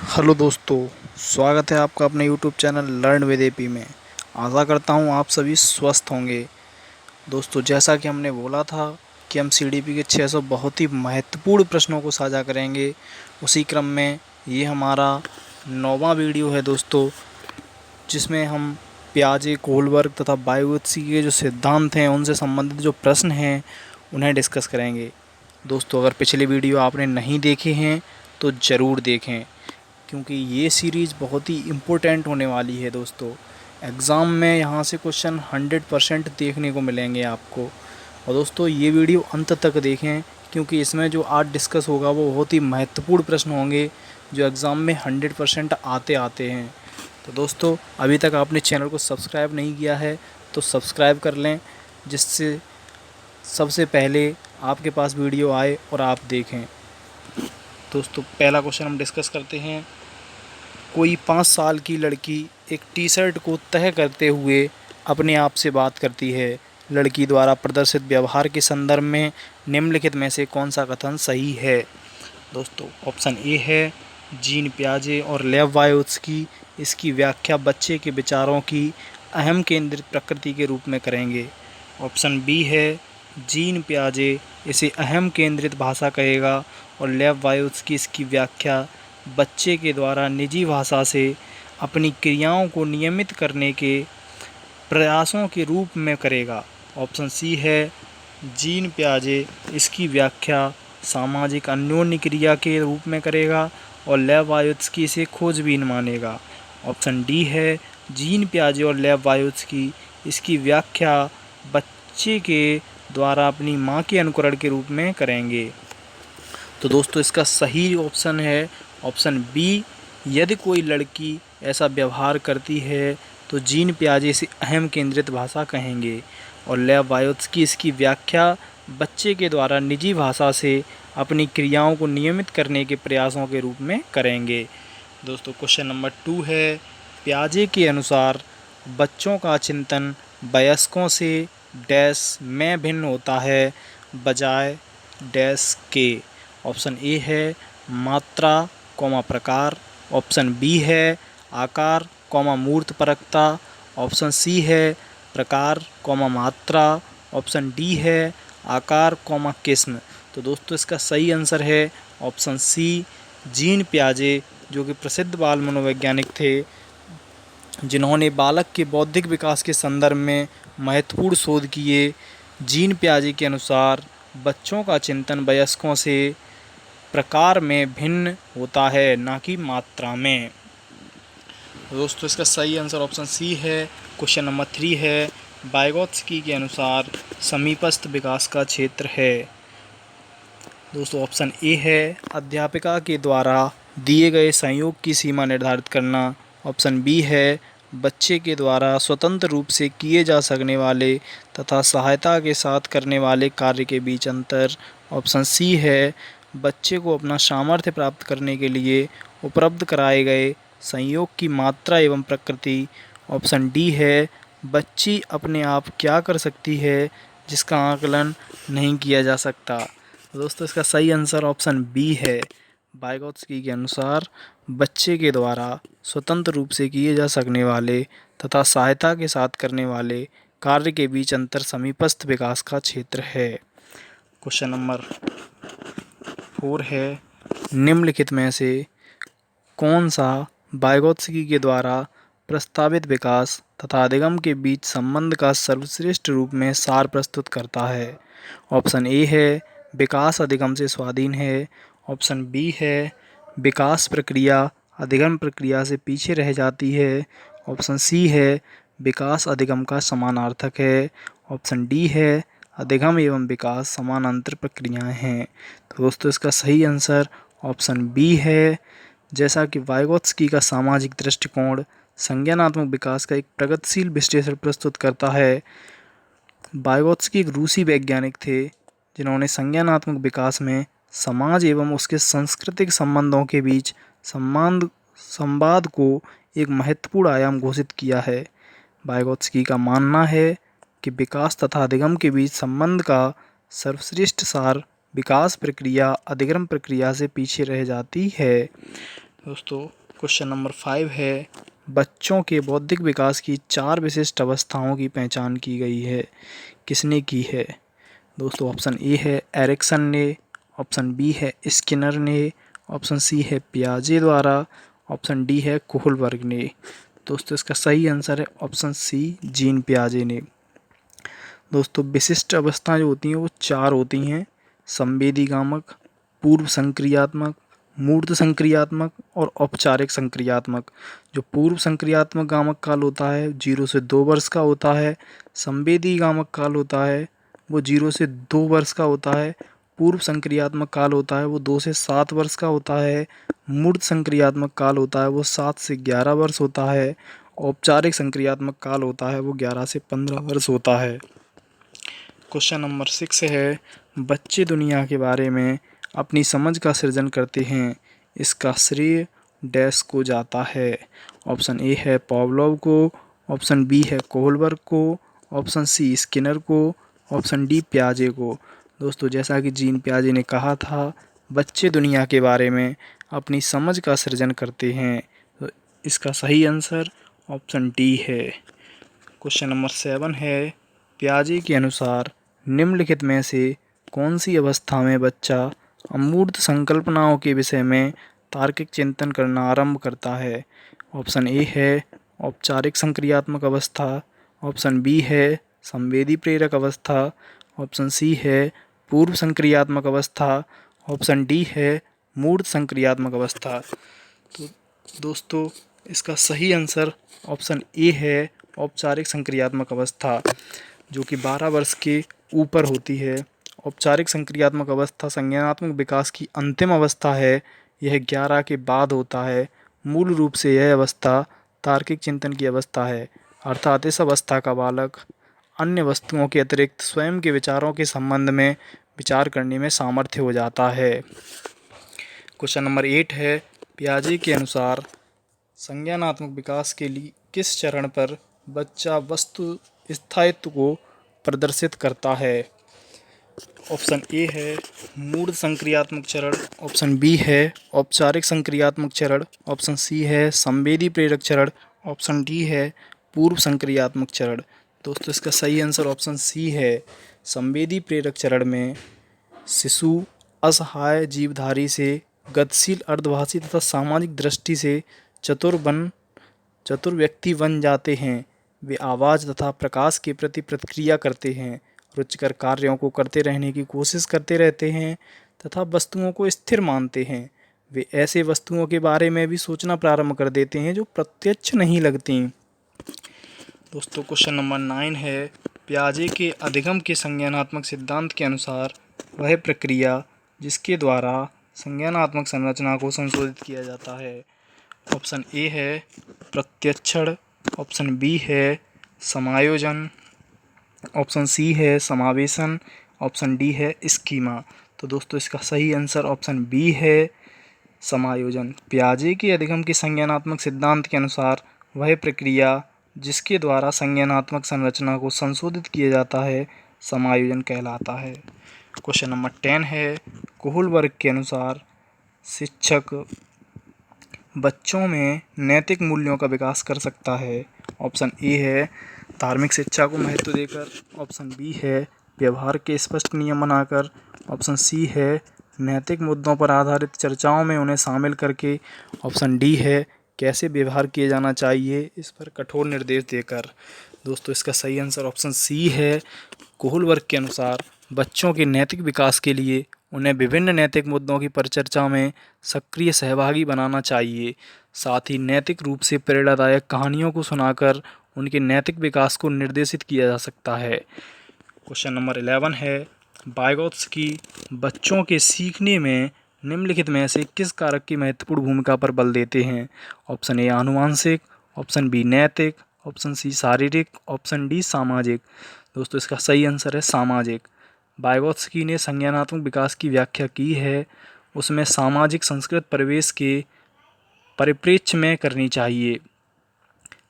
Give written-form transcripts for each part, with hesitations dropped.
Hello दोस्तों, स्वागत है आपका अपने YouTube channel learn with AP में। आशा करता हूँ आप सभी स्वस्थ होंगे। दोस्तों, जैसा कि हमने बोला था कि हम सीडीपी के 600 बहुत ही महत्वपूर्ण प्रश्नों को साझा करेंगे, उसी क्रम में ये हमारा 9वां वीडियो है दोस्तों, जिसमें हम पियाजे, कोहलबर्ग तथा बायोट्सी के जो सिद्धांत हैं उनसे संबंधित जो प्रश्न हैं उन्हें डिस्कस करेंगे। दोस्तों, अगर पिछले वीडियो आपने नहीं देखे हैं तो ज़रूर देखें, क्योंकि ये सीरीज़ बहुत ही इम्पोर्टेंट होने वाली है दोस्तों। एग्ज़ाम में यहाँ से क्वेश्चन 100% देखने को मिलेंगे आपको। और दोस्तों, ये वीडियो अंत तक देखें, क्योंकि इसमें जो आज डिस्कस होगा वो बहुत ही महत्वपूर्ण प्रश्न होंगे जो एग्ज़ाम में 100% आते आते हैं। तो दोस्तों, अभी तक आपने चैनल को सब्सक्राइब नहीं किया है तो सब्सक्राइब कर लें, जिससे सबसे पहले आपके पास वीडियो आए और आप देखें। दोस्तों, पहला क्वेश्चन हम डिस्कस करते हैं। कोई 5 साल की लड़की एक टी शर्ट को तह करते हुए अपने आप से बात करती है। लड़की द्वारा प्रदर्शित व्यवहार के संदर्भ में निम्नलिखित में से कौन सा कथन सही है? दोस्तों, ऑप्शन ए है जीन पियाजे और लेव वायोत्स्की इसकी व्याख्या बच्चे के विचारों की अहम केंद्रित प्रकृति के रूप में करेंगे। ऑप्शन बी है जीन पियाजे इसे अहम केंद्रित भाषा कहेगा और लेव वायोत्स्की इसकी व्याख्या बच्चे के द्वारा निजी भाषा से अपनी क्रियाओं को नियमित करने के प्रयासों के रूप में करेगा। ऑप्शन सी है जीन पियाजे इसकी व्याख्या सामाजिक अन्योन्य क्रिया के रूप में करेगा और लेव वायोत्स्की इसे खोजबीन मानेगा। ऑप्शन डी है जीन पियाजे और लेव वायोत्स्की इसकी व्याख्या बच्चे के द्वारा अपनी माँ के अनुकरण के रूप में करेंगे। तो दोस्तों, इसका सही ऑप्शन है ऑप्शन बी। यदि कोई लड़की ऐसा व्यवहार करती है तो जीन पियाजे इसे अहम केंद्रित भाषा कहेंगे और लेव वायोत्स्की इसकी व्याख्या बच्चे के द्वारा निजी भाषा से अपनी क्रियाओं को नियमित करने के प्रयासों के रूप में करेंगे। दोस्तों, क्वेश्चन नंबर 2 है पियाजे के अनुसार बच्चों का चिंतन वयस्कों से डैश में भिन्न होता है बजाय डैश के। ऑप्शन ए है मात्रा कॉमा प्रकार। ऑप्शन बी है आकार कॉमा मूर्त परकता। ऑप्शन सी है प्रकार कॉमा मात्रा। ऑप्शन डी है आकार कॉमा किस्म। तो दोस्तों, इसका सही आंसर है ऑप्शन सी जीन पियाजे, जो कि प्रसिद्ध बाल मनोवैज्ञानिक थे, जिन्होंने बालक के बौद्धिक विकास के संदर्भ में महत्वपूर्ण शोध किए। जीन पियाजे के अनुसार बच्चों का चिंतन वयस्कों से प्रकार में भिन्न होता है, ना कि मात्रा में। दोस्तों, इसका सही आंसर ऑप्शन सी है। क्वेश्चन नंबर 3 है वाइगोत्स्की के अनुसार समीपस्थ विकास का क्षेत्र है। दोस्तों, ऑप्शन ए है अध्यापिका के द्वारा दिए गए संयोग की सीमा निर्धारित करना। ऑप्शन बी है बच्चे के द्वारा स्वतंत्र रूप से किए जा सकने वाले तथा सहायता के साथ करने वाले कार्य के बीच अंतर। ऑप्शन सी है बच्चे को अपना सामर्थ्य प्राप्त करने के लिए उपलब्ध कराए गए संयोग की मात्रा एवं प्रकृति। ऑप्शन डी है बच्ची अपने आप क्या कर सकती है जिसका आकलन नहीं किया जा सकता। दोस्तों, इसका सही आंसर ऑप्शन बी है। वाइगोत्स्की के अनुसार बच्चे के द्वारा स्वतंत्र रूप से किए जा सकने वाले तथा सहायता के साथ करने वाले कार्य के बीच अंतर समीपस्थ विकास का क्षेत्र है। क्वेश्चन नंबर 4 है निम्नलिखित में से कौन सा वाइगोत्स्की के द्वारा प्रस्तावित विकास तथा अधिगम के बीच संबंध का सर्वश्रेष्ठ रूप में सार प्रस्तुत करता है? ऑप्शन ए है विकास अधिगम से स्वाधीन है। ऑप्शन बी है विकास प्रक्रिया अधिगम प्रक्रिया से पीछे रह जाती है। ऑप्शन सी है विकास अधिगम का समानार्थक है। ऑप्शन डी है अधिगम एवं विकास समानांतर प्रक्रियाएं हैं। तो दोस्तों, इसका सही आंसर ऑप्शन बी है। जैसा कि वाइगोत्स्की का सामाजिक दृष्टिकोण संज्ञानात्मक विकास का एक प्रगतिशील विश्लेषण प्रस्तुत करता है। वाइगोत्स्की एक रूसी वैज्ञानिक थे, जिन्होंने संज्ञानात्मक विकास में समाज एवं उसके सांस्कृतिक संबंधों के बीच संवाद को एक महत्वपूर्ण आयाम घोषित किया है। वाइगोत्स्की का मानना है कि विकास तथा अधिगम के बीच संबंध का सर्वश्रेष्ठ सार विकास प्रक्रिया अधिगम प्रक्रिया से पीछे रह जाती है। दोस्तों क्वेश्चन नंबर 5 है, बच्चों के बौद्धिक विकास की 4 विशिष्ट अवस्थाओं की पहचान की गई है, किसने की है? दोस्तों ऑप्शन ए है एरिक्सन ने, ऑप्शन बी है स्किनर ने, ऑप्शन सी है पियाजे द्वारा, ऑप्शन डी है कोहलबर्ग ने। दोस्तों इसका सही आंसर है ऑप्शन सी जीन पियाजे ने। दोस्तों विशिष्ट अवस्थाएं जो होती हैं वो 4 होती हैं, संवेदीगामक, पूर्व संक्रियात्मक, मूर्त संक्रियात्मक और औपचारिक संक्रियात्मक। जो पूर्व संक्रियात्मक गामक काल होता है 0 से 2 वर्ष का होता है, संवेदी गामक काल होता है वो 0 से 2 वर्ष का होता है, पूर्व संक्रियात्मक काल होता है वो 2 से 7 वर्ष का होता है, मूर्त संक्रियात्मक काल होता है वो 7 से 11 वर्ष होता है, औपचारिक संक्रियात्मक काल होता है वो 11 से 15 वर्ष होता है। क्वेश्चन नंबर 6 है, बच्चे दुनिया के बारे में अपनी समझ का सृजन करते हैं, इसका श्रेय डैश को जाता है? ऑप्शन ए है पावलोव को, ऑप्शन बी है कोहलबर्ग को, ऑप्शन सी स्किनर को, ऑप्शन डी पियाजे को। दोस्तों जैसा कि जीन पियाजे ने कहा था, बच्चे दुनिया के बारे में अपनी समझ का सृजन करते हैं, तो इसका सही आंसर ऑप्शन डी है। क्वेश्चन नंबर 7 है, पियाजे के अनुसार निम्नलिखित में से कौन सी अवस्था में बच्चा अमूर्त संकल्पनाओं के विषय में तार्किक चिंतन करना आरंभ करता है? ऑप्शन ए है औपचारिक संक्रियात्मक अवस्था, ऑप्शन बी है संवेदी प्रेरक अवस्था, ऑप्शन सी है पूर्व संक्रियात्मक अवस्था, ऑप्शन डी है मूर्त संक्रियात्मक अवस्था। तो दोस्तों इसका सही आंसर ऑप्शन ए है औपचारिक संक्रियात्मक अवस्था, जो कि 12 वर्ष के ऊपर होती है। औपचारिक संक्रियात्मक अवस्था संज्ञानात्मक विकास की अंतिम अवस्था है, यह 11 के बाद होता है। मूल रूप से यह अवस्था तार्किक चिंतन की अवस्था है, अर्थात इस अवस्था का बालक अन्य वस्तुओं के अतिरिक्त स्वयं के विचारों के संबंध में विचार करने में सामर्थ्य हो जाता है। क्वेश्चन नंबर 8 है, पियाजे के अनुसार संज्ञानात्मक विकास के लिए किस चरण पर बच्चा वस्तु स्थायित्व को प्रदर्शित करता है? ऑप्शन ए है मूर्त संक्रियात्मक चरण, ऑप्शन बी है औपचारिक संक्रियात्मक चरण, ऑप्शन सी है संवेदी प्रेरक चरण, ऑप्शन डी है पूर्व संक्रियात्मक चरण। दोस्तों इसका सही आंसर ऑप्शन सी है। संवेदी प्रेरक चरण में शिशु असहाय जीवधारी से गतिशील अर्धभाषी तथा सामाजिक दृष्टि से चतुर व्यक्ति बन जाते हैं। वे आवाज़ तथा प्रकाश के प्रति प्रतिक्रिया करते हैं, रुचिकर कार्यों को करते रहने की कोशिश करते रहते हैं तथा वस्तुओं को स्थिर मानते हैं। वे ऐसे वस्तुओं के बारे में भी सोचना प्रारंभ कर देते हैं जो प्रत्यक्ष नहीं लगती। दोस्तों क्वेश्चन नंबर 9 है, पियाजे के अधिगम के संज्ञानात्मक सिद्धांत के अनुसार वह प्रक्रिया जिसके द्वारा संज्ञानात्मक संरचना को संशोधित किया जाता है। ऑप्शन ए है प्रत्यक्षण, ऑप्शन बी है समायोजन, ऑप्शन सी है समावेशन, ऑप्शन डी है स्कीमा। तो दोस्तों इसका सही आंसर ऑप्शन बी है समायोजन। पियाजे के अधिगम के संज्ञानात्मक सिद्धांत के अनुसार वह प्रक्रिया जिसके द्वारा संज्ञानात्मक संरचना को संशोधित किया जाता है समायोजन कहलाता है। क्वेश्चन नंबर 10 है, कोहलबर्ग के अनुसार शिक्षक बच्चों में नैतिक मूल्यों का विकास कर सकता है। ऑप्शन ए है धार्मिक शिक्षा को महत्व देकर, ऑप्शन बी है व्यवहार के स्पष्ट नियम बनाकर, ऑप्शन सी है नैतिक मुद्दों पर आधारित चर्चाओं में उन्हें शामिल करके, ऑप्शन डी है कैसे व्यवहार किया जाना चाहिए इस पर कठोर निर्देश देकर। दोस्तों इसका सही आंसर ऑप्शन सी है। कोहलबर्ग के अनुसार बच्चों के नैतिक विकास के लिए उन्हें विभिन्न नैतिक मुद्दों की परिचर्चा में सक्रिय सहभागी बनाना चाहिए। साथ ही नैतिक रूप से प्रेरणादायक कहानियों को सुनाकर उनके नैतिक विकास को निर्देशित किया जा सकता है। क्वेश्चन नंबर 11 है, वाइगोत्स्की बच्चों के सीखने में निम्नलिखित में से किस कारक की महत्वपूर्ण भूमिका पर बल देते हैं? ऑप्शन ए आनुवांशिक, ऑप्शन बी नैतिक, ऑप्शन सी शारीरिक, ऑप्शन डी सामाजिक। दोस्तों इसका सही आंसर है सामाजिक। वाइगोत्स्की ने संज्ञानात्मक विकास की व्याख्या की है, उसमें सामाजिक संस्कृत परिवेश के परिप्रेक्ष्य में करनी चाहिए।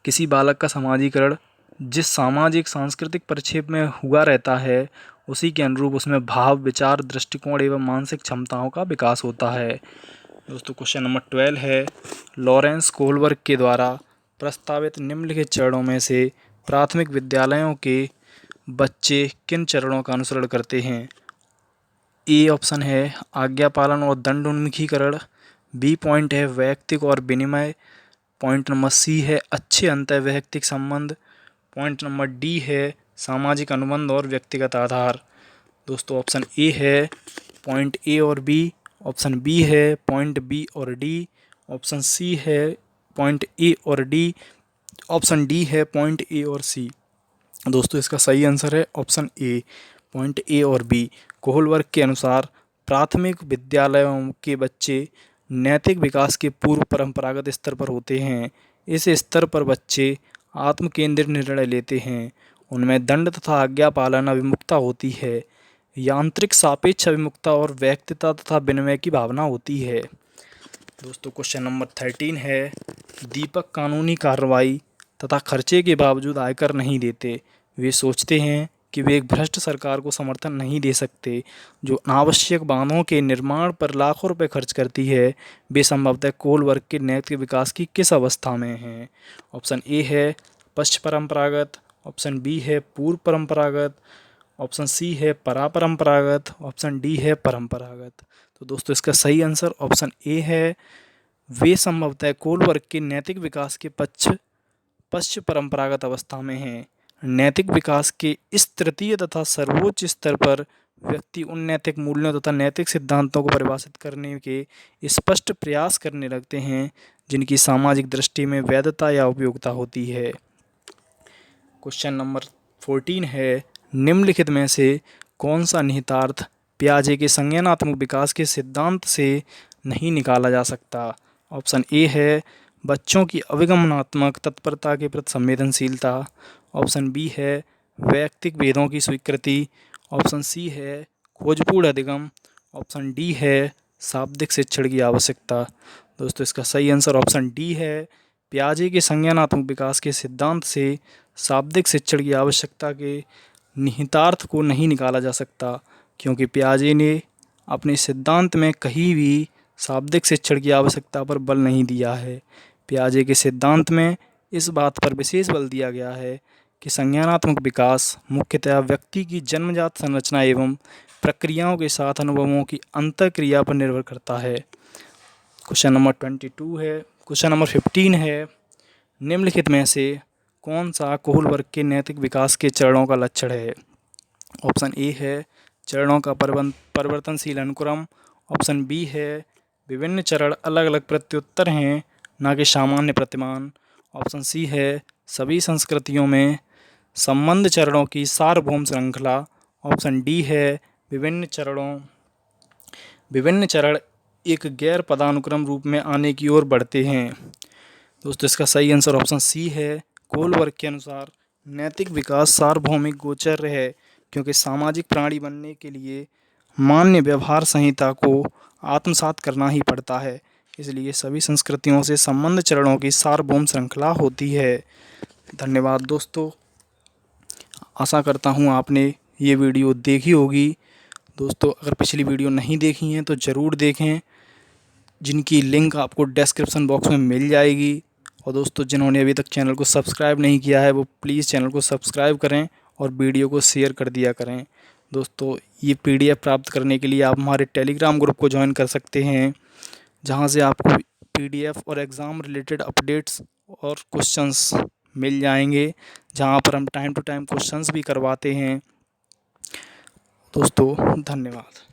किसी बालक का समाजीकरण जिस सामाजिक सांस्कृतिक परिक्षेप में हुआ रहता है उसी के अनुरूप उसमें भाव, विचार, दृष्टिकोण एवं मानसिक क्षमताओं का विकास होता है। दोस्तों क्वेश्चन नंबर 12 है, लॉरेंस कोहलबर्ग के द्वारा प्रस्तावित निम्नलिखित चरणों में से प्राथमिक विद्यालयों के बच्चे किन चरणों का अनुसरण करते हैं? ए ऑप्शन है आज्ञा पालन और दंड उन्मुखीकरण, बी पॉइंट है वैयक्तिक और विनिमय, पॉइंट नंबर सी है अच्छे अंतर्वैयक्तिक संबंध, पॉइंट नंबर डी है सामाजिक अनुबंध और व्यक्तिगत आधार। दोस्तों ऑप्शन ए है पॉइंट ए और बी, ऑप्शन बी है पॉइंट बी और डी, ऑप्शन सी है पॉइंट ए और डी, ऑप्शन डी है पॉइंट ए और सी। दोस्तों इसका सही आंसर है ऑप्शन ए, पॉइंट ए और बी। कोहलबर्ग के अनुसार प्राथमिक विद्यालयों के बच्चे नैतिक विकास के पूर्व परंपरागत स्तर पर होते हैं। इस स्तर पर बच्चे आत्म केंद्रित निर्णय लेते हैं, उनमें दंड तथा आज्ञा पालन अभिमुखता होती है, यांत्रिक सापेक्ष अभिमुखता और व्यक्तिता तथा विनिमय की भावना होती है। दोस्तों क्वेश्चन नंबर 13 है, दीपक कानूनी कार्रवाई तथा खर्चे के बावजूद आयकर नहीं देते। वे सोचते हैं कि वे एक भ्रष्ट सरकार को समर्थन नहीं दे सकते जो अनावश्यक बांधों के निर्माण पर लाखों रुपए खर्च करती है। वे संभवतः कोहलबर्ग के नैतिक विकास की किस अवस्था में हैं? ऑप्शन ए है पश्च परंपरागत, ऑप्शन बी है पूर्व परंपरागत, ऑप्शन सी है परापरंपरागत, ऑप्शन डी है परंपरागत। तो दोस्तों इसका सही आंसर ऑप्शन ए है, वे संभवतः कोहलबर्ग के नैतिक विकास के पश्च परंपरागत अवस्था में हैं। नैतिक विकास के इस तृतीय तथा सर्वोच्च स्तर पर व्यक्ति उन नैतिक मूल्यों तथा नैतिक सिद्धांतों को परिभाषित करने के स्पष्ट प्रयास करने लगते हैं जिनकी सामाजिक दृष्टि में वैधता या उपयोगिता होती है। क्वेश्चन नंबर 14 है, निम्नलिखित में से कौन सा निहितार्थ पियाजे के संज्ञानात्मक विकास के सिद्धांत से नहीं निकाला जा सकता? ऑप्शन ए है बच्चों की अभिगमनात्मक तत्परता के प्रति संवेदनशीलता, ऑप्शन बी है वैयक्तिक भेदों की स्वीकृति, ऑप्शन सी है खोजपूर्ण अधिगम, ऑप्शन डी है शाब्दिक शिक्षण की आवश्यकता। दोस्तों इसका सही आंसर ऑप्शन डी है, पियाजे के संज्ञानात्मक विकास के सिद्धांत से शाब्दिक शिक्षण की आवश्यकता के निहितार्थ को नहीं निकाला जा सकता, क्योंकि पियाजे ने अपने सिद्धांत में कहीं भी शाब्दिक शिक्षण की आवश्यकता पर बल नहीं दिया है। पियाजे के सिद्धांत में इस बात पर विशेष बल दिया गया है कि संज्ञानात्मक विकास मुख्यतः व्यक्ति की जन्मजात संरचना एवं प्रक्रियाओं के साथ अनुभवों की अंतःक्रिया पर निर्भर करता है। क्वेश्चन नंबर 22 है, क्वेश्चन नंबर 15 है, निम्नलिखित में से कौन सा कोहलबर्ग के नैतिक विकास के चरणों का लक्षण है? ऑप्शन ए है चरणों का परिवर्तनशील अनुक्रम, ऑप्शन बी है विभिन्न चरण अलग अलग प्रत्युत्तर हैं न कि सामान्य प्रतिमान, ऑप्शन सी है सभी संस्कृतियों में संबंध चरणों की सार्वभौम श्रृंखला, ऑप्शन डी है विभिन्न चरण एक गैर पदानुक्रम रूप में आने की ओर बढ़ते हैं। दोस्तों इसका सही आंसर ऑप्शन सी है। कोहलबर्ग के अनुसार नैतिक विकास सार्वभौमिक गोचर है, क्योंकि सामाजिक प्राणी बनने के लिए मान्य व्यवहार संहिता को आत्मसात करना ही पड़ता है, इसलिए सभी संस्कृतियों से संबंध चरणों की सार्वभौम श्रृंखला होती है। धन्यवाद दोस्तों, आशा करता हूँ आपने ये वीडियो देखी होगी। दोस्तों अगर पिछली वीडियो नहीं देखी हैं तो ज़रूर देखें, जिनकी लिंक आपको डिस्क्रिप्शन बॉक्स में मिल जाएगी। और दोस्तों जिन्होंने अभी तक चैनल को सब्सक्राइब नहीं किया है वो प्लीज़ चैनल को सब्सक्राइब करें और वीडियो को शेयर कर दिया करें। दोस्तों ये PDF प्राप्त करने के लिए आप हमारे टेलीग्राम ग्रुप को ज्वाइन कर सकते हैं, जहां से आपको PDF और एग्ज़ाम रिलेटेड अपडेट्स और क्वेश्चंस मिल जाएंगे, जहां पर हम टाइम टू टाइम क्वेश्चंस भी करवाते हैं। दोस्तों धन्यवाद।